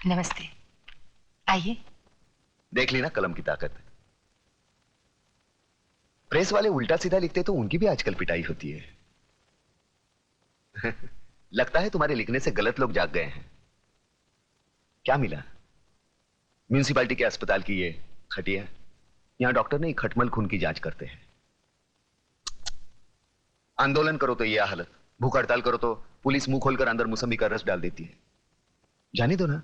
नमस्ते, आइए। देख ली ना कलम की ताकत। प्रेस वाले उल्टा सीधा लिखते तो उनकी भी आजकल पिटाई होती है। लगता है तुम्हारे लिखने से गलत लोग जाग गए हैं। क्या मिला? म्यूनिसिपालिटी के अस्पताल की ये खटिया। यहां डॉक्टर ने खटमल खून की जांच करते हैं। आंदोलन करो तो ये हालत, भूख हड़ताल करो तो पुलिस मुंह खोलकर अंदर मौसमी का रस डाल देती है। जाने दो ना,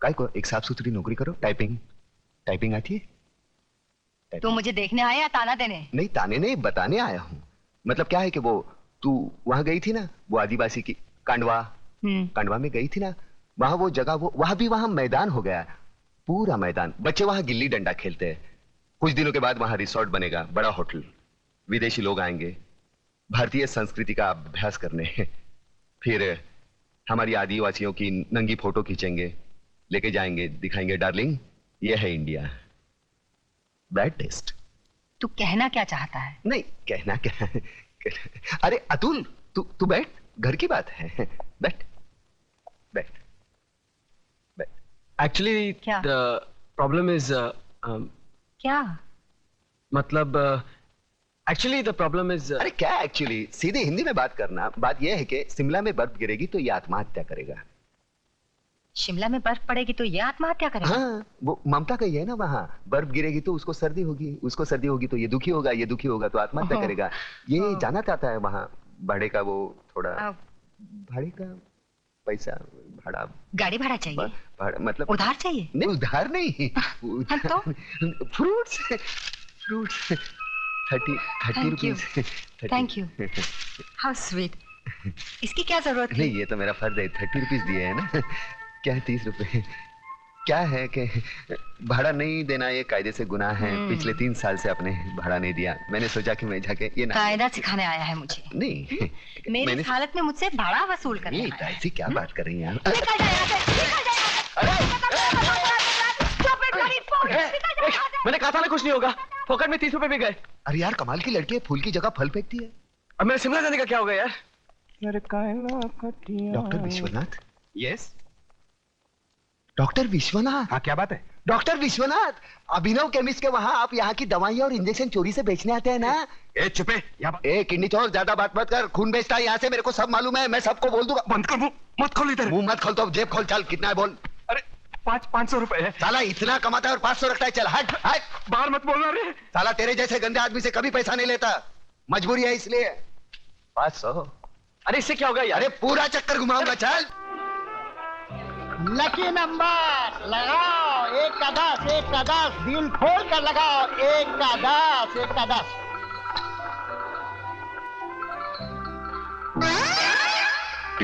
काय को एक साफ सुथरी नौकरी करो। टाइपिंग आती है? तू मुझे देखने आया या ताना देने? नहीं, ताने नहीं, बताने आया हूं। मतलब क्या है कि वो तू वहां गई थी ना, वो आदिवासी की कांडवा में गई थी ना, वहां वो जगह, वो वहां भी वहां मैदान हो गया, पूरा मैदान। बच्चे वहां गिल्ली डंडा खेलते हैं। कुछ दिनों के बाद वहां रिसोर्ट बनेगा, बड़ा होटल। विदेशी लोग आएंगे भारतीय संस्कृति का अभ्यास करने। फिर हमारी आदिवासियों की नंगी फोटो खींचेंगे, लेके जाएंगे, दिखाएंगे, डार्लिंग ये है इंडिया। Bad taste. तू कहना क्या चाहता है? नहीं, कहना क्या। अरे अतुल, तू बैठ, घर की बात है। बैठ बैठ बैठ। एक्चुअली द प्रॉब्लम इज क्या? मतलब एक्चुअली द प्रॉब्लम इज अरे क्या एक्चुअली, सीधे हिंदी में बात करना। बात यह है कि शिमला में बर्फ गिरेगी तो ये आत्महत्या करेगा। शिमला में बर्फ पड़ेगी तो ये आत्महत्या करेगा? हाँ, वो ममता कही है ना, वहां बर्फ गिरेगी तो उसको सर्दी होगी, उसको सर्दी होगी तो ये दुखी होगा, ये दुखी होगा तो आत्महत्या करेगा। ये जाना चाहता है वहां भाड़े का, वो थोड़ा भाड़े का पैसा, भाड़ा, गाड़ी भाड़ा चाहिए? भाड़ा मतलब उधार चाहिए? नहीं, उधार नहीं, तो fruits 30 rupees. Thank you, how sweet. इसकी क्या जरूरत है? नहीं, ये तो मेरा फर्ज है, 30 रुपीज दिए है ना। क्या है 30 रुपए? क्या है कि भाड़ा नहीं देना ये कायदे से गुनाह है। पिछले 3 साल से आपने भाड़ा नहीं दिया। मैंने सोचा कि मैं जाके ये कायदा सिखाने आया है मुझे। नहीं, मेरी हालत में मुझसे भाड़ा वसूल करने आया है। ऐसी क्या बात कर रही हैं आप? निकल जा यहाँ से, निकल जा यहाँ से। मैंने कहा था ना कुछ नहीं होगा। फोकट में 30 रुपए भी गए। अरे यार, कमाल की लड़की है, फूल की जगह फल फेंकती है। अब मेरे शिमला जाने का क्या होगा यार? Doctor Vishwanath? Yes doctor Vishwanath. हाँ, क्या बात है? डॉक्टर विश्वनाथ, अभिनव केमिस्ट के वहाँ आप यहाँ की दवाइयाँ और इंजेक्शन चोरी से बेचने आते हैं ना? ए चुपे, ए किडनी चोर, ज्यादा बात मत कर। खून बेचता है यहाँ से, मेरे को सब मालूम है, मैं सबको बोल दूंगा। बंद कर मुंह, मत खोल इधर। मुंह मत खोल तो जेब खोल। चल, कितना है बोल। अरे 500 रुपए है। साला इतना कमाता है और 500 रखता है। चल हट हट। बाहर मत बोलना रे। साला तेरे जैसे गंदे आदमी से कभी पैसा नहीं लेता, मजबूरी है इसलिए। 500। अरे इससे क्या होगा यार? अरे पूरा चक्कर घुमाऊंगा। चल। लकी नंबर लगाओ, 1 का 10, 1 का 10, दिल खोल कर लगाओ, 1 का 10, 1 का 10।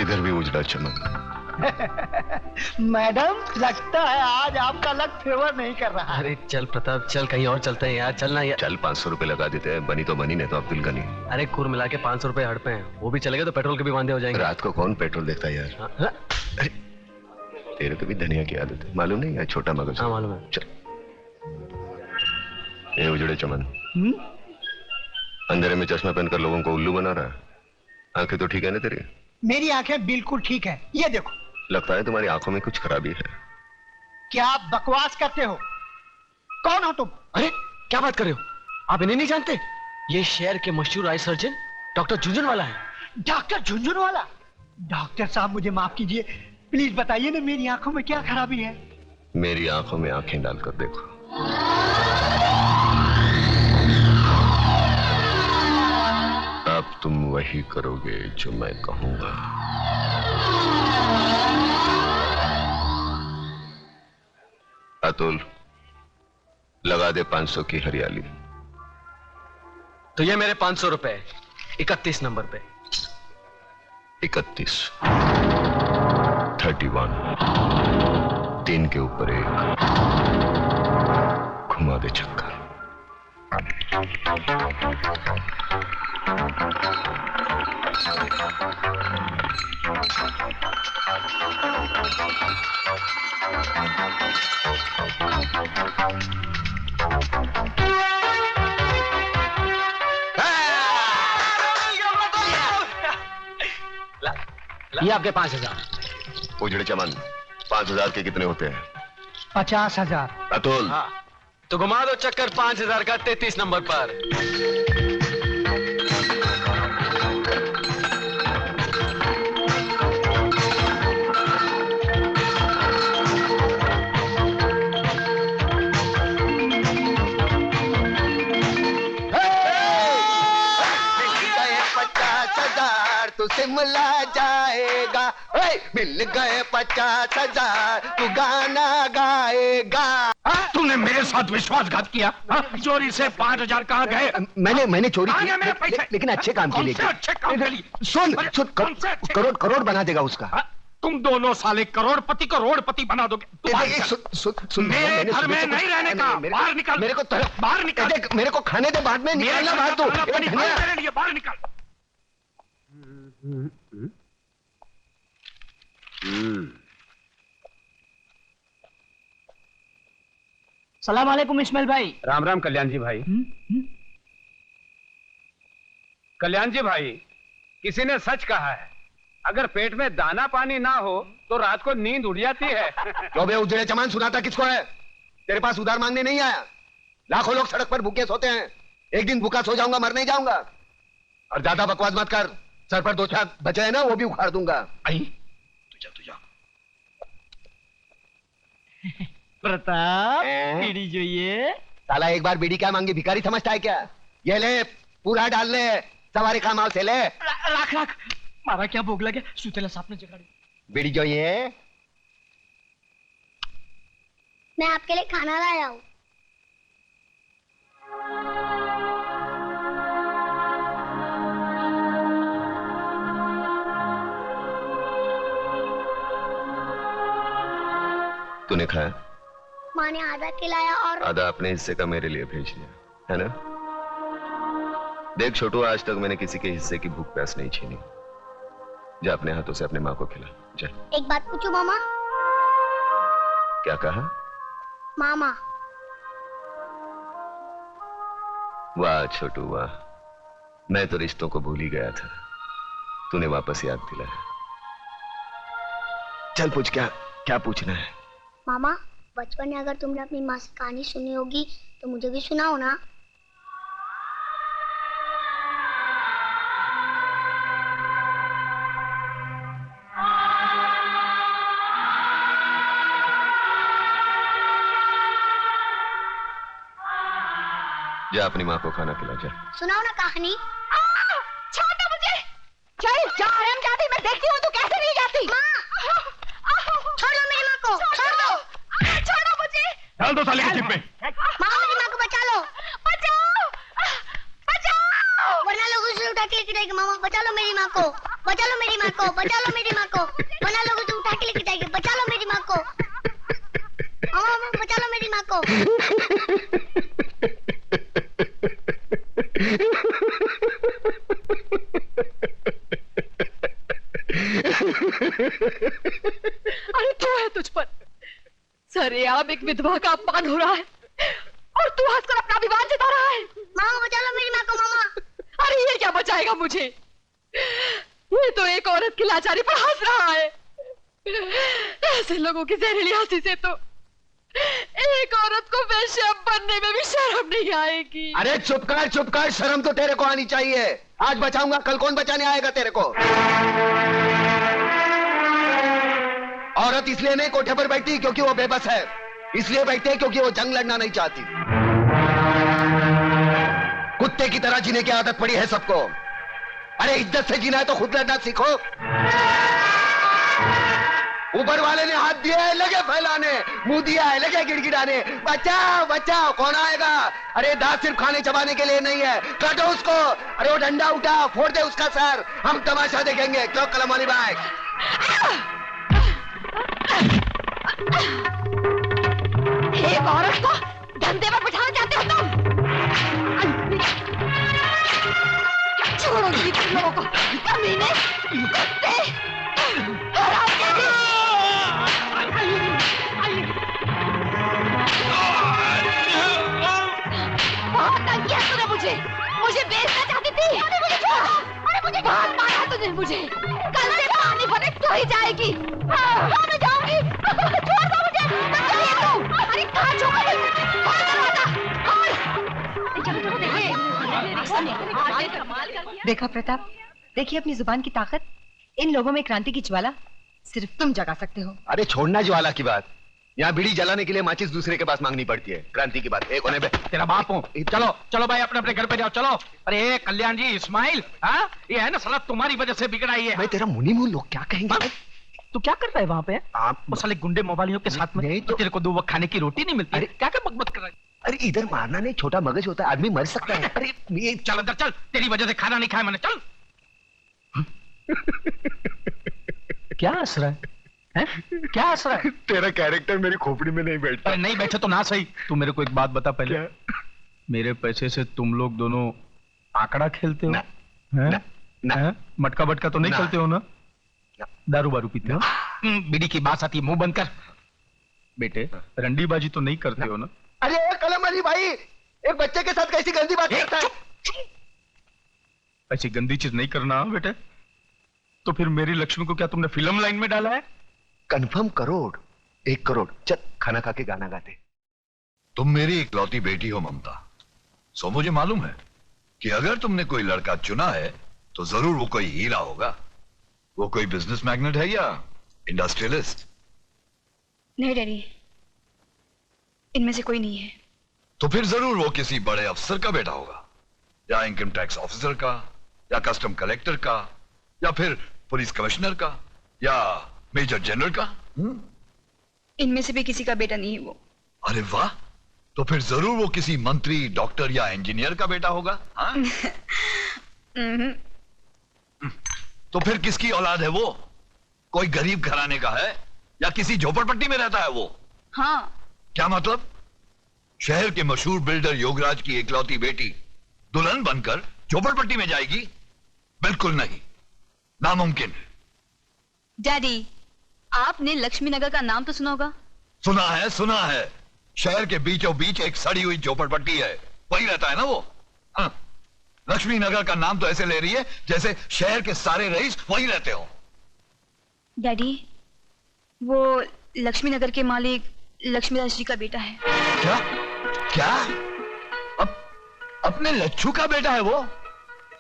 इधर भी उजड़ा चमन। मैडम, लगता है आज आपका लक फेवर नहीं कर रहा। अरे चल प्रताप, चल कहीं और चलते हैं यार। चलना यार। चल 500 रुपए लगा देते हैं। बनी तो बनी, नहीं तो अब्दुल गनी। अरे कुल मिला के 500 रुपए हड़पे हैं। वो भी चलेगा तो पेट्रोल के भी वांदे हो जाएंगे। रात को कौन पेट्रोल देखता है यार? हाँ? अरे तेरे को भी धनिया की आदत है, मालूम नहीं यार? छोटा मगज। हाँ मालूम है। चल। ये उजड़े चमन, अंधेरे में चश्मा पहनकर लोगों को उल्लू बना रहा है। आंखें तो ठीक है ना तेरी? मेरी आंखें बिल्कुल ठीक है, ये देखो। लगता है तुम्हारी आंखों में कुछ खराबी है। क्या आप बकवास करते हो? कौन हो तुम? अरे क्या बात कर रहे हो? आप इन्हें नहीं जानते? ये शहर के मशहूर आई सर्जन डॉक्टर झुंझुनवाला है। डॉक्टर झुंझुनवाला? डॉक्टर साहब मुझे माफ कीजिए, प्लीज बताइए ना मेरी आंखों में क्या खराबी है? मेरी आंखों में आंखें डालकर देखो। अब तुम वही करोगे जो मैं कहूंगा। अतुल, लगा दे 500 की हरियाली। तो ये मेरे 500 रुपए 31 नंबर पे। 31, 31, 3 के ऊपर 1, घुमा दे चक्कर। ये आपके 5000। उजड़े चमन, 5,000 के कितने होते हैं? 50,000। अतुल, हाँ, तो घुमा दो चक्कर 5,000 का 33 नंबर पर। तू शिमला जाएगा, मिल गए 50,000 तू गाना गाएगा। तूने मेरे साथ विश्वासघात किया। चोरी से 5,000 कहाँ गए? मैंने चोरी कहाँ की, गए मेरे पैसे? लेकिन अच्छे काम के लिए। कौन से अच्छे काम के लिए? सुन अरे, सुन, कौन से अच्छे- करोड़ बना देगा उसका। तुम दोनों साले करोड़पति बना दोगे। तू बाहर निकल। सुन, मेरे मैंने घर में सुबह से नहीं रहने कुछ- का। मेरे- बाहर निकल। मेरे को बाहर निकल। देख, मेरे को खाने दे, बाद में निकलना बाहर तू। खाना पानी धनिया। मेरे लिए बाहर निकल। सलाम वालेकुम इस्माइल भाई। राम राम कल्याण जी भाई। कल्याण जी भाई, किसी ने सच कहा है, अगर पेट में दाना पानी ना हो तो रात को नींद उड़ जाती है। तो बे उजड़े चमान सुनाता किसको है? तेरे पास उधार मांगने नहीं आया। लाखों लोग सड़क पर भूखे सोते हैं, एक दिन भूखा सो जाऊंगा, मर नहीं जाऊंगा। और ज्यादा बकवास मत कर, सर पर 2 चाक बचे हैं ना, वो भी उखाड़ दूंगा। आई तुझा प्रताप हैं? बीड़ी જોઈએ। साला एक बार बीड़ी क्या मांगी, भिखारी समझता है क्या? ये ले, पूरा डाल ले, सवारी का माल से ले। राख मारा क्या भोग लगे, सुतेला सापने जगाड़ी। बीड़ी जो ये मैं आपके लिए खाना लाया हूँ। तूने खाया? माँ ने आधा खिलाया और आधा अपने हिस्से का मेरे लिए भेज दिया है ना? देख छोटू, आज तक मैंने किसी के हिस्से की भूख प्यास नहीं छीनी। जा अपने हाथों से अपने माँ को खिला, जा। एक बात पूछूं मामा? क्या कहा? मामा। वाह छोटू वाह, मैं तो रिश्तों को भूल ही गया था, तूने वापस याद दिलाया। चल पूछ, क्या पूछना है? मामा, बचपन में अगर तुमने अपनी माँ से कहानी सुनी होगी तो मुझे भी सुनाओ ना। जा अपनी माँ को खाना खिला, जा। सुनाओ ना कहानी। छोड़ो मुझे। चल जा हरामजादी, मैं देखती हूँ तू कैसे नहीं जाती। छोड़ दो मेरी माँ को, छोड़ दो। छोड़ो मुझे। डाल दो साले की जिप में। मामा, मेरी माँ को बचा लो। बचाओ, बचाओ। वरना लोग उसे उठा के लेके जाएंगे। मामा बचा लो मेरी माँ को, बचा लो मेरी माँ को, बचा लो मेरी माँ को। वरना लोग उसे उठा के लेके जाएंगे। बचा लो मेरी माँ को। मामा बचा लो मेरी माँ को। अरे क्या है तुझ पर? सरेआम एक विधवा का अपमान हो रहा है और तू हंसकर अपना विवाद जता रहा है। मामा बचा लो मेरी माँ को। मामा अरे ये क्या बचाएगा मुझे? ये तो एक औरत की लाचारी पर हंस रहा है। ऐसे लोगों की जहरीली हंसी से तो एक औरत को वेश्या बनने में भी शर्म नहीं आएगी। अरे चुप कर, शर्म तो तेरे को आनी चाहिए। आज बचाऊंगा, कल कौन बचाने आएगा तेरे को? औरत इसलिए नहीं कोठे पर बैठती क्योंकि वो बेबस है, इसलिए बैठती है क्योंकि वो जंग लड़ना नहीं चाहती। कुत्ते की तरह जीने की आदत पड़ी है सबको। अरे इज्जत से जीना है तो खुद लड़ना सीखो। ऊपर वाले ने हाथ दिया है, लगे फैलाने, मुंह दिया है, लगे गिड़गिड़ाने। बचाओ बचाओ, कौन आएगा? अरे दांत सिर्फ खाने चबाने के लिए नहीं है, काटो उसको। अरे वो डंडा उठा, फोड़ दे उसका सर, हम तमाशा देखेंगे। क्यों कलमोली भाई? एक औरत को धंधे पर बिठाना चाहते हो तुम? छोड़ो जी तुम लोगों को, कमीने, कुत्ते, हरामजादे। बहुत तंग किया तूने मुझे बेचना चाहती थी। अरे मुझे बहुत मारा तूने मुझे। कल से पानी भरे तो ही जाएगी। मैं जाऊंगी। देखा प्रताप, देखिए अपनी जुबान की ताकत। इन लोगों में क्रांति की ज्वाला सिर्फ तुम जगा सकते हो। अरे छोड़ना ज्वाला की बात, यहाँ बीड़ी जलाने के लिए माचिस दूसरे के पास मांगनी पड़ती है। क्रांति की बात एक होने पे तेरा बाप हूँ। चलो चलो भाई, अपने अपने घर पे जाओ, चलो। अरे कल्याण जी, इस्माइल, हाँ ये है ना साला तुम्हारी वजह से बिगड़ा ही है। मैं तेरा मुनी मुंह, लोग क्या कहेंगे? तू क्या कर रहा है वहाँ पे? आप वो साले गुंडे मोबाइलियों के साथ में नहीं तो तेरे को 2 वक्त खाने की रोटी नहीं मिलती। अरे क्या क्या बकबक कर रहा है? अरे इधर मारना नहीं, छोटा मगज होता है, आदमी मर सकता है। अरे ये चल अंदर चल, तेरी वजह से खाना नहीं खाया मैंने, चल। क्या हंस रहा है? क्या हंस रहा है? तेरा कैरेक्टर मेरी खोपड़ी में नहीं बैठता। अरे नहीं बैठे तो ना सही। तू मेरे को एक बात बता पहले, मेरे पैसे से तुम लोग दोनों आंकड़ा खेलते हो? ना, हैं? ना, ना। हैं? मटका बटका तो नहीं ना। खेलते हो ना? ना। दारू बारू पीते हो? बीड़ी की बात आती है, मुंह बंद कर। बेटे रंडीबाजी तो नहीं करते हो ना? अरे कलम अली भाई, एक बच्चे के साथ कैसी गंदी बात करता है? ऐसी गंदी चीज नहीं करना हाँ बेटे। तो फिर मेरी लक्ष्मी को क्या तुमने फिल्म लाइन में डाला है? कंफर्म करोड़, 1 करोड़। चल खाना खा के गाना गाते। तुम मेरी इकलौती बेटी हो ममता, सो मुझे मालूम है कि अगर तुमने कोई लड़का चुना है तो जरूर वो कोई हीरा होगा। वो कोई बिजनेस मैग्नेट है या इंडस्ट्रियलिस्ट? नहीं डैडी, इनमें से कोई नहीं है। तो फिर जरूर वो किसी बड़े अफसर का बेटा होगा, या इनकम टैक्स ऑफिसर का, या कस्टम कलेक्टर का, या फिर पुलिस कमिश्नर का, या मेजर जनरल का। इनमें से भी किसी का बेटा नहीं है वो। अरे वाह, तो फिर जरूर वो किसी मंत्री, डॉक्टर या इंजीनियर का बेटा होगा। हाँ? तो फिर किसकी औलाद है वो? कोई गरीब घराने का है या किसी झोपड़पट्टी में रहता है वो? हाँ। क्या मतलब? शहर के मशहूर बिल्डर योगराज की इकलौती बेटी दुल्हन बनकर झोपड़पट्टी में जाएगी? बिल्कुल नहीं, नामुमकिन। डैडी, आपने लक्ष्मी नगर का नाम तो सुना होगा? सुना है। शहर के बीचों बीच एक सड़ी हुई झोपड़पट्टी है, वही रहता है ना वो। हाँ। लक्ष्मी नगर का नाम तो ऐसे ले रही है जैसे शहर के सारे रईस वही रहते हो। डैडी, वो लक्ष्मी नगर के मालिक लक्ष्मीदास जी का बेटा है। क्या क्या? अपने लच्छू का बेटा है वो?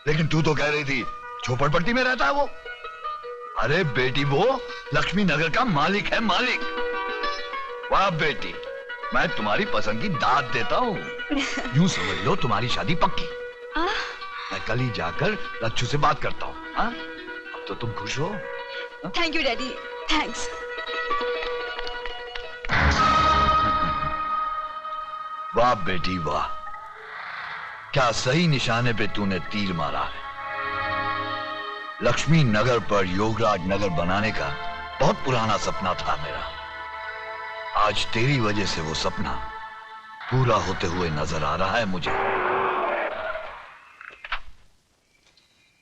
लेकिन तू तो कह रही थी झोपड़पट्टी में रहता है वो। अरे बेटी, वो लक्ष्मी नगर का मालिक है, मालिक। वाह बेटी, मैं तुम्हारी पसंद की दाद देता हूँ। यूं समझ लो तुम्हारी शादी पक्की। मैं कल ही जाकर लच्छू से बात करता हूँ। अब तो तुम खुश हो? Thank you daddy, thanks. वाह बेटी वाह, क्या सही निशाने पे तूने तीर मारा है। लक्ष्मी नगर पर योगराज नगर बनाने का बहुत पुराना सपना था मेरा। आज तेरी वजह से वो सपना पूरा होते हुए नजर आ रहा है मुझे।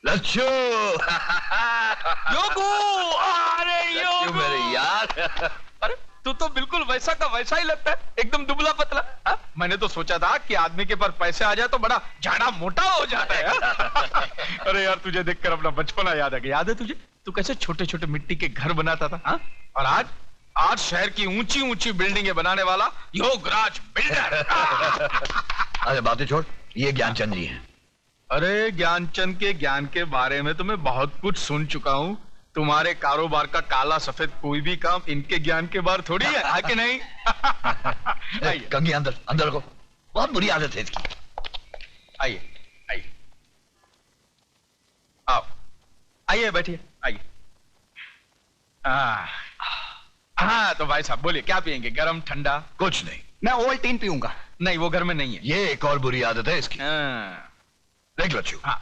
लच्छू योगू, अरे योगू मेरे यार। अरे तू तो बिल्कुल वैसा का वैसा ही लगता है, एकदम दुबला पतला। हा? मैंने तो सोचा था कि आदमी के पास पैसे आ जाए तो बड़ा झाड़ा मोटा हो जाता है। अरे यार, तुझे देखकर अपना बचपना याद आ गया। याद है तुझे तू कैसे छोटे छोटे मिट्टी के घर बनाता था? हा? और आज शहर की ऊंची ऊंची बिल्डिंगें बनाने वाला योगराज बिल्डर। अरे बातें छोड़, ये ज्ञानचंद जी हैं। अरे ज्ञानचंद के ज्ञान के बारे में तो मैं बहुत कुछ सुन चुका हूँ। तुम्हारे कारोबार का काला सफेद कोई भी काम इनके ज्ञान के बाहर थोड़ी है कि नहीं? कंगी अंदर अंदर रखो, बहुत बुरी आदत है इसकी। आइए आइए, आओ आइए, बैठिए आइए। हाँ तो भाई साहब बोलिए, क्या पियेंगे, गरम ठंडा? कुछ नहीं, मैं ओवल्टीन पीऊंगा। नहीं, वो घर में नहीं है। ये एक और बुरी आदत है इसकी। देख लच्छू, हाँ।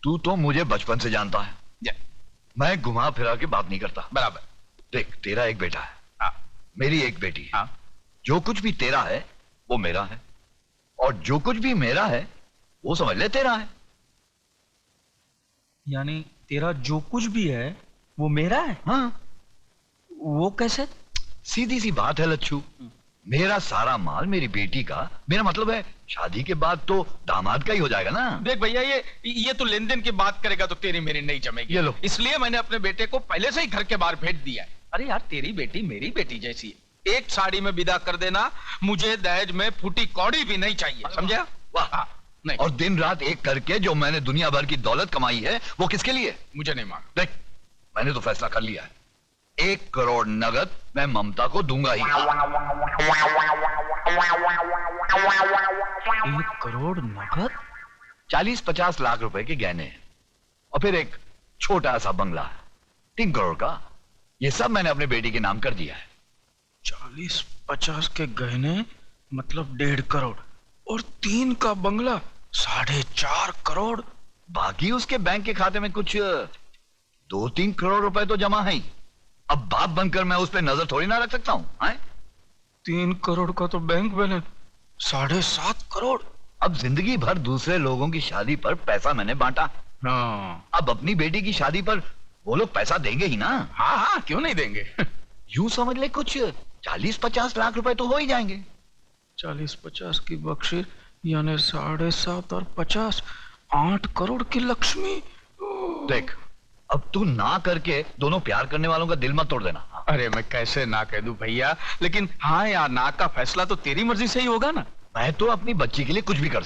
तू तो मुझे बचपन से जानता है, मैं घुमा फिरा के बात नहीं करता। बराबर। देख, तेरा एक बेटा है, हाँ। मेरी एक बेटी है। हाँ। जो कुछ भी तेरा है वो मेरा है, और जो कुछ भी मेरा है वो समझ ले तेरा है। यानी तेरा जो कुछ भी है वो मेरा है? हाँ। वो कैसे? सीधी सी बात है लच्छू, मेरा सारा माल मेरी बेटी का, मेरा मतलब है शादी के बाद तो दामाद का ही हो जाएगा ना। देख भैया, ये तो लेन देन की बात करेगा तो तेरी मेरी नहीं जमेगी। ये लो। इसलिए मैंने अपने बेटे को पहले से ही घर के बाहर भेज दिया है। अरे यार, तेरी बेटी मेरी बेटी जैसी है, एक साड़ी में विदा कर देना, मुझे दहेज में फूटी कौड़ी भी नहीं चाहिए, समझा? वाह, नहीं। और दिन रात एक करके जो मैंने दुनिया भर की दौलत कमाई है वो किसके लिए? मुझे नहीं मालूम। देख, मैंने तो फैसला कर लिया है, 1 करोड़ नगद मैं ममता को दूंगा ही। 1 करोड़ नगद? 40-50 लाख रुपए के गहने हैं और फिर एक छोटा सा बंगला 3 करोड़ का। ये सब मैंने अपने बेटी के नाम कर दिया है। 40-50 के गहने मतलब 1.5 करोड़ और 3 का बंगला 4.5 करोड़। बाकी उसके बैंक के खाते में कुछ 2-3 करोड़ रुपए तो जमा है ही। अब बाप बनकर मैं उस पर नजर थोड़ी ना रख सकता हूं। 3 करोड़ का तो बैंक बैलेंस 7.5 करोड़। अब जिंदगी भर दूसरे लोगों की शादी पर पैसा मैंने बांटा। हाँ अब अपनी बेटी की शादी पर वो लोग पैसा देंगे ही ना। हाँ हाँ, क्यों नहीं देंगे। यूं समझ ले कुछ 40-50 लाख रुपए तो हो ही जाएंगे। 40-50 की बख्शीश यानी 7.5 और 50 8 करोड़ की लक्ष्मी। देख, अब तू ना करके दोनों प्यार करने वालों का दिल मत तोड़ देना। अरे मैं कैसे ना कह दूं भैया, लेकिन हाँ यार, ना का फैसला तो तेरी मर्जी से ही होगा ना। मैं तो अपनी बच्ची के लिए कुछ भी कर सकता